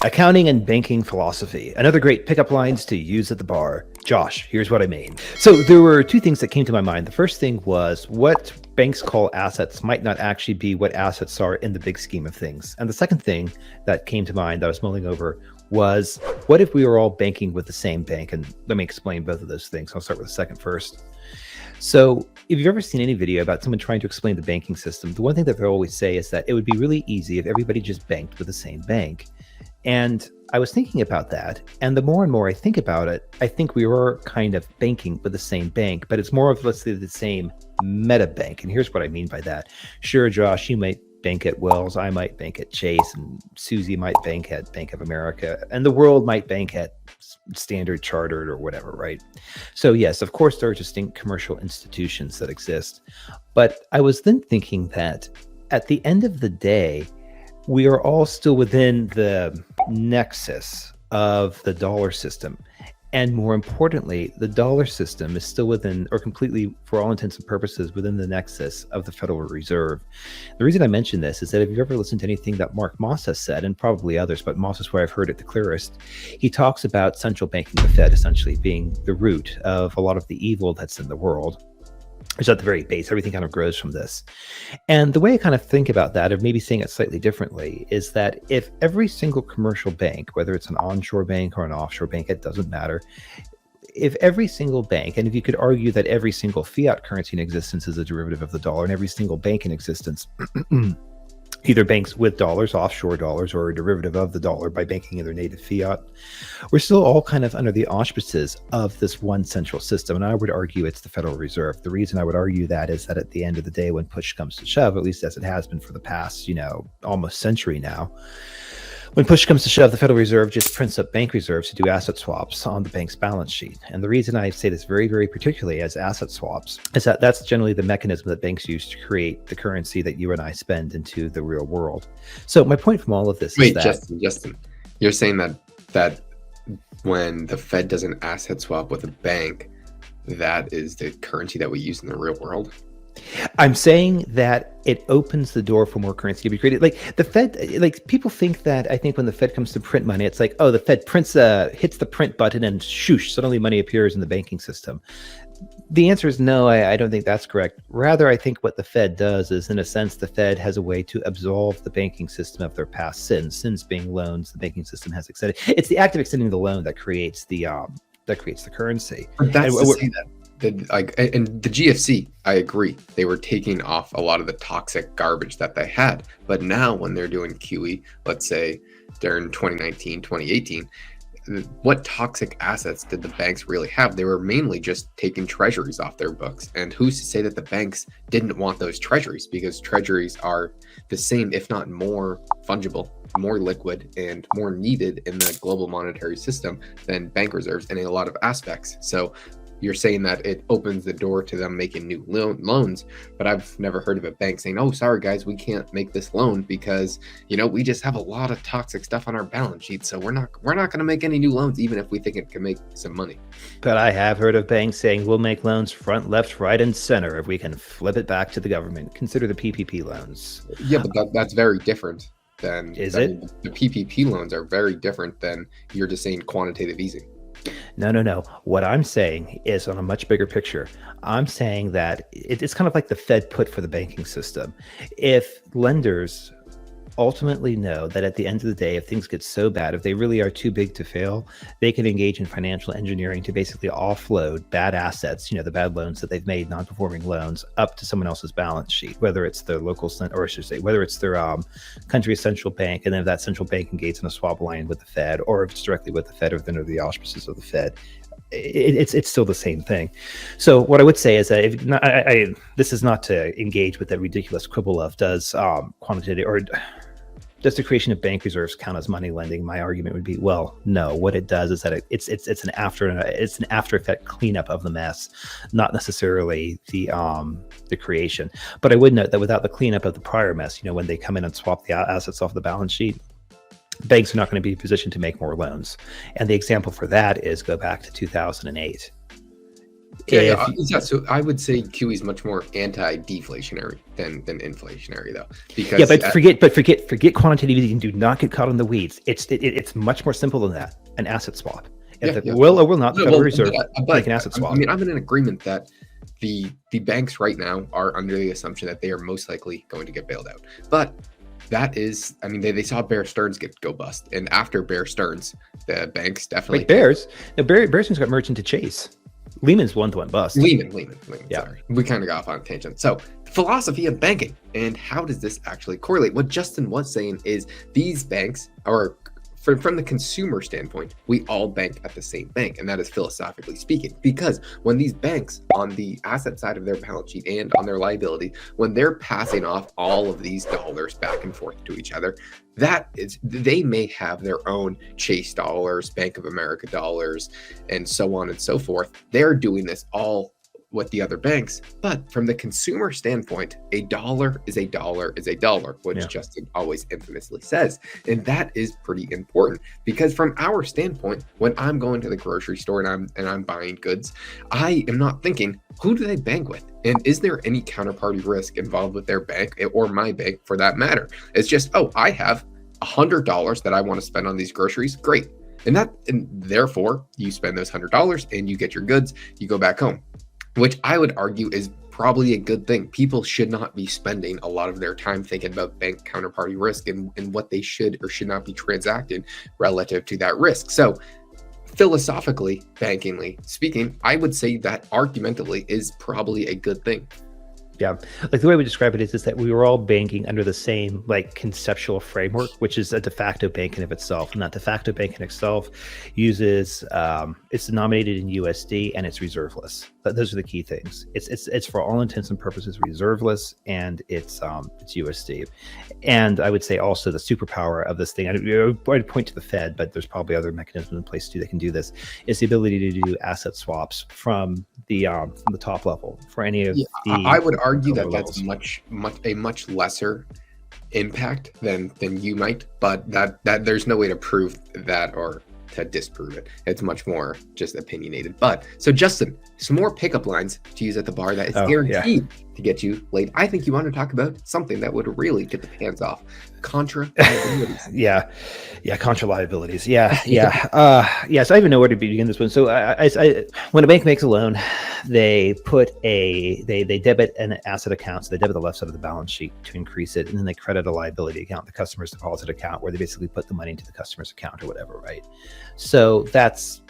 Accounting and banking philosophy. Another great pickup lines to use at the bar. Josh, here's what I mean. So there were two things that came to my mind. The first thing was what banks call assets might not actually be what assets are in the big scheme of things. And the second thing that came to mind that I was mulling over was, what if we were all banking with the same bank? And let me explain both of those things. I'll start with the second first. So if you've ever seen any video about someone trying to explain the banking system, the one thing that they always say is that it would be really easy if everybody just banked with the same bank. And I was thinking about that. And the more and more I think about it, I think we were kind of banking with the same bank, but it's more of, let's say, the same meta bank. And here's what I mean by that. Sure, Josh, you might bank at Wells, I might bank at Chase, and Susie might bank at Bank of America, and the world might bank at Standard Chartered or whatever, right? So yes, of course, there are distinct commercial institutions that exist. But I was then thinking that at the end of the day, we are all still within the nexus of the dollar system. And more importantly, the dollar system is still within, or completely, for all intents and purposes, within the nexus of the Federal Reserve. The reason I mention this is that if you've ever listened to anything that Mark Moss has said, and probably others, but Moss is where I've heard it the clearest, he talks about central banking, the Fed, essentially being the root of a lot of the evil that's in the world. It's at the very base. Everything kind of grows from this. And the way I kind of think about that, or maybe saying it slightly differently, is that if every single commercial bank, whether it's an onshore bank or an offshore bank, it doesn't matter. If every single bank, and if you could argue that every single fiat currency in existence is a derivative of the dollar, and every single bank in existence either banks with dollars, offshore dollars, or a derivative of the dollar by banking in their native fiat, we're still all kind of under the auspices of this one central system. And I would argue it's the Federal Reserve. The reason I would argue that is that at the end of the day, when push comes to shove, at least as it has been for the past, almost century now, when push comes to shove, the Federal Reserve just prints up bank reserves to do asset swaps on the bank's balance sheet. And the reason I say this very, very particularly as asset swaps is that that's generally the mechanism that banks use to create the currency that you and I spend into the real world. So my point from all of this is that— Justin, you're saying that when the Fed does an asset swap with a bank, that is the currency that we use in the real world? I'm saying that it opens the door for more currency to be created. Like the Fed, like people think that, I think when the Fed comes to print money, it's like, oh, the Fed hits the print button and shoosh, suddenly money appears in the banking system. The answer is no, I don't think that's correct. Rather, I think what the Fed does is, in a sense, the Fed has a way to absolve the banking system of their past sins being loans the banking system has extended. It's the act of extending the loan that creates the currency. But that's to say that. And the GFC, I agree. They were taking off a lot of the toxic garbage that they had. But now when they're doing QE, let's say during 2019, 2018, what toxic assets did the banks really have? They were mainly just taking treasuries off their books. And who's to say that the banks didn't want those treasuries? Because treasuries are the same, if not more fungible, more liquid, and more needed in the global monetary system than bank reserves in a lot of aspects. So you're saying that it opens the door to them making new loans, but I've never heard of a bank saying, oh, sorry, guys, we can't make this loan because, we just have a lot of toxic stuff on our balance sheet. So we're not going to make any new loans, even if we think it can make some money. But I have heard of banks saying we'll make loans front, left, right, and center if we can flip it back to the government. Consider the PPP loans. Yeah, but that's very different than— Is it? it? The PPP loans are very different than you're just saying quantitative easing. No. What I'm saying is on a much bigger picture. I'm saying that it's kind of like the Fed put for the banking system. If lenders ultimately know that at the end of the day, if things get so bad, if they really are too big to fail, they can engage in financial engineering to basically offload bad assets, the bad loans that they've made, non-performing loans, up to someone else's balance sheet, whether it's their local, or I should say, whether it's their country's central bank, and then if that central bank engages in a swap line with the Fed, or if it's directly with the Fed or under the auspices of the Fed. It's still the same thing. So what I would say is that this is not to engage with that ridiculous quibble of does quantitative or does the creation of bank reserves count as money lending? My argument would be, well, no. What it does is that it's an after effect cleanup of the mess, not necessarily the creation. But I would note that without the cleanup of the prior mess, when they come in and swap the assets off the balance sheet, banks are not going to be positioned to make more loans. And the example for that is go back to 2008. If Yeah. So I would say QE is much more anti-deflationary than inflationary, though, yeah, because but forget quantitative easing. Do not get caught in the weeds. It's much more simple than that. An asset swap. If yeah, the yeah. will or will not, the No, Federal well, Reserve but make an asset swap. I mean, I'm in an agreement that the banks right now are under the assumption that they are most likely going to get bailed out. But that is, I mean, they saw Bear Stearns go bust, and after Bear Stearns, the banks definitely Wait, Bears? No, Bear Stearns got merged into Chase. Lehman's one to one bust. Lehman. Yeah. Sorry, we kind of got off on a tangent. So, philosophy of banking and how does this actually correlate? What Justin was saying is these banks are, from the consumer standpoint, we all bank at the same bank, and that is philosophically speaking, because when these banks on the asset side of their balance sheet and on their liability, when they're passing off all of these dollars back and forth to each other, that is, they may have their own Chase dollars, Bank of America dollars, and so on and so forth. They're doing this all with the other banks, but from the consumer standpoint, a dollar is a dollar is a dollar, which Justin always infamously says. And that is pretty important, because from our standpoint, when I'm going to the grocery store and I'm buying goods, I am not thinking, who do they bank with? And is there any counterparty risk involved with their bank or my bank for that matter? It's just, oh, I have $100 that I want to spend on these groceries. Great. And therefore you spend those $100 and you get your goods, you go back home, which I would argue is probably a good thing. People should not be spending a lot of their time thinking about bank counterparty risk and what they should or should not be transacting relative to that risk. So philosophically, bankingly speaking, I would say that argumentatively is probably a good thing. Yeah, like the way we describe it is that we were all banking under the same like conceptual framework, which is a de facto bank in of itself. And that de facto bank in itself uses it's denominated in USD and it's reserveless. But those are the key things. It's for all intents and purposes reserveless, and it's USD. And I would say also the superpower of this thing, I'd point to the Fed, but there's probably other mechanisms in place too that can do this, is the ability to do asset swaps from the top level for any of the. I would argue that levels. that's a much lesser impact than you might, but that there's no way to prove that or to disprove it. It's much more just opinionated. But so Justin, some more pickup lines to use at the bar that is guaranteed to get you laid. I think you want to talk about something that would really get the pants off. Contra liabilities. Yeah, contra liabilities. So I even know where to begin this one. So I when a bank makes a loan, they they debit an asset account, so they debit the left side of the balance sheet to increase it, and then they credit a liability account, the customer's deposit account, where they basically put the money into the customer's account or whatever, right? So that's,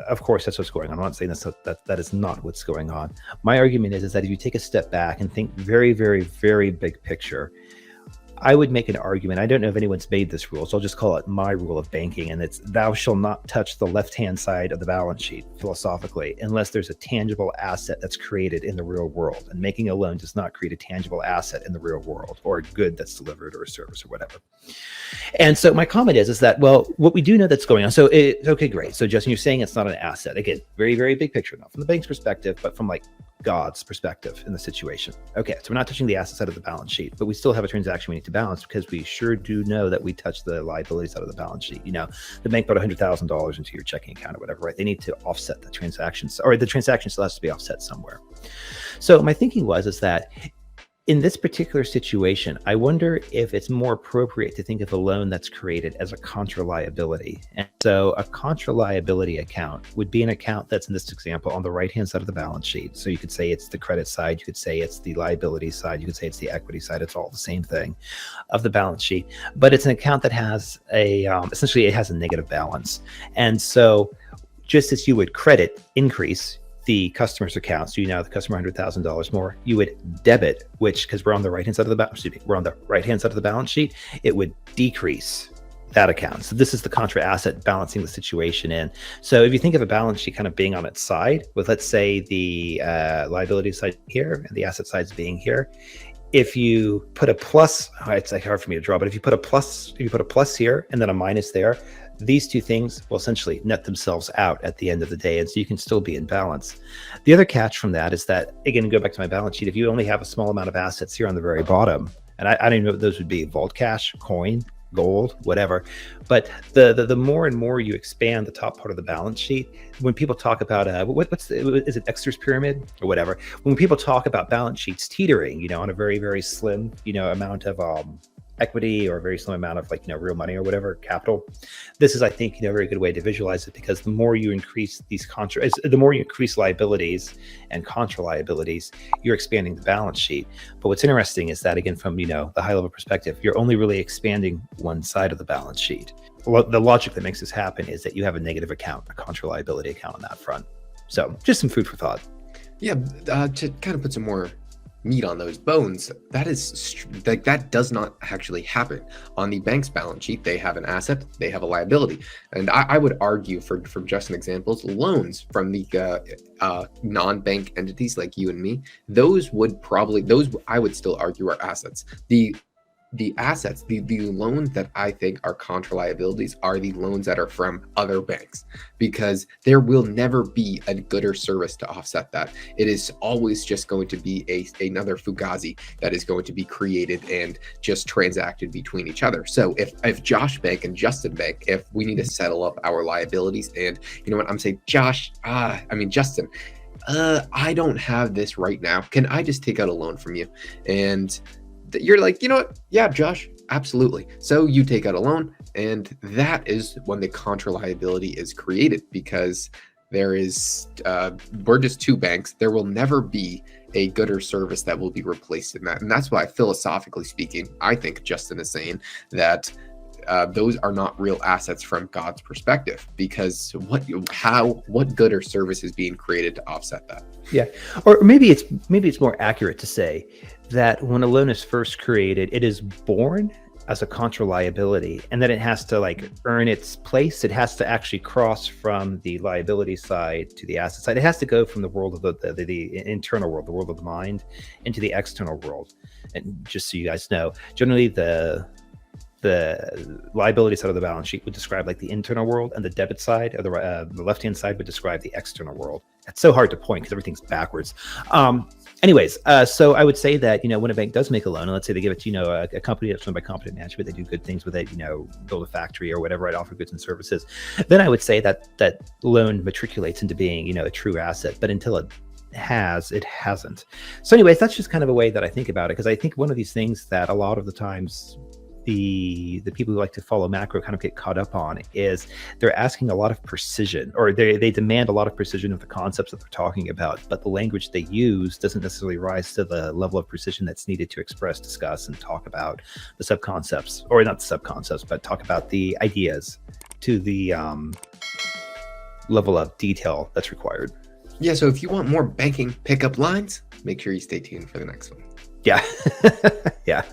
of course, that's what's going on. I'm not saying that is not what's going on. My argument is that if you take a step back and think very, very, very big picture, I would make an argument. I don't know if anyone's made this rule, so I'll just call it my rule of banking. And it's thou shall not touch the left-hand side of the balance sheet philosophically, unless there's a tangible asset that's created in the real world. And making a loan does not create a tangible asset in the real world, or a good that's delivered, or a service, or whatever. And so my comment is that, well, what we do know that's going on. So okay, great. So Justin, you're saying it's not an asset. Again, very, very big picture, not from the bank's perspective, but from like God's perspective in the situation. Okay, so we're not touching the asset side of the balance sheet, but we still have a transaction we need to balance, because we sure do know that we touch the liability side of the balance sheet. You know, the bank put $100,000 into your checking account or whatever, right? They need to offset the transactions, or the transaction still has to be offset somewhere. So my thinking is that in this particular situation, I wonder if it's more appropriate to think of a loan that's created as a contra liability. And so a contra liability account would be an account that's, in this example, on the right-hand side of the balance sheet. So you could say it's the credit side, you could say it's the liability side, you could say it's the equity side. It's all the same thing of the balance sheet. But it's an account that has essentially it has a negative balance. And so just as you would credit increase the customer's account, so you now the customer $100,000 more, you would debit, which, because we're on the right-hand side of the balance sheet, it would decrease that account. So this is the contra asset balancing the situation in. So if you think of a balance sheet kind of being on its side, with, let's say, the liability side here and the asset sides being here, if you put a plus, it's like hard for me to draw, but if you put a plus here and then a minus there, these two things will essentially net themselves out at the end of the day, and so you can still be in balance. The other catch from that is that, again, go back to my balance sheet, if you only have a small amount of assets here on the very bottom, and I don't even know what those would be, vault cash, coin, gold, whatever. But the more and more you expand the top part of the balance sheet, when people talk about is it Dexter's pyramid or whatever? When people talk about balance sheets teetering, on a very, very slim, amount of equity or a very slim amount of real money or whatever capital, this is, I think, a very good way to visualize it, because the more you increase the more you increase liabilities and contra liabilities, you're expanding the balance sheet. But what's interesting is that, again, from the high level perspective, you're only really expanding one side of the balance sheet. The logic that makes this happen is that you have a negative account, a contra liability account on that front. So just some food for thought. Yeah, to kind of put some more meat on those bones, that does not actually happen on the bank's balance sheet. They have an asset, they have a liability, and I would argue, from just some examples, loans from the non-bank entities like you and me, those I would still argue are assets. The assets, the loans that I think are contra liabilities are the loans that are from other banks, because there will never be a good or service to offset that. It is always just going to be another Fugazi that is going to be created and just transacted between each other. So if Josh Bank and Justin Bank, if we need to settle up our liabilities, and you know what, I'm saying, Justin, I don't have this right now. Can I just take out a loan from you? And you're like, you know what? Yeah, Josh, absolutely. So you take out a loan, and that is when the contra liability is created, because we're just two banks. There will never be a good or service that will be replaced in that. And that's why, philosophically speaking, I think Justin is saying that those are not real assets from God's perspective, because what good or service is being created to offset that? Yeah, or maybe it's more accurate to say that when a loan is first created, it is born as a contra liability, and then it has to earn its place. It has to actually cross from the liability side to the asset side. It has to go from the world of the internal world, the world of the mind, into the external world. And just so you guys know, generally the liability side of the balance sheet would describe the internal world, and the debit side, or the left-hand side, would describe the external world. It's so hard to point because everything's backwards. Anyways, so I would say that, when a bank does make a loan, and let's say they give it to, a company that's run by competent management, they do good things with it, build a factory or whatever, right, offer goods and services, then I would say that loan matriculates into being, a true asset. But until it hasn't. So anyways, that's just kind of a way that I think about it, because I think one of these things that a lot of the times the people who like to follow macro kind of get caught up on is they're asking a lot of precision, or they demand a lot of precision of the concepts that they're talking about, but the language they use doesn't necessarily rise to the level of precision that's needed to express, discuss, and talk about the subconcepts, or not the subconcepts, but talk about the ideas to the level of detail that's required. Yeah, so if you want more banking pickup lines, make sure you stay tuned for the next one. Yeah. Yeah.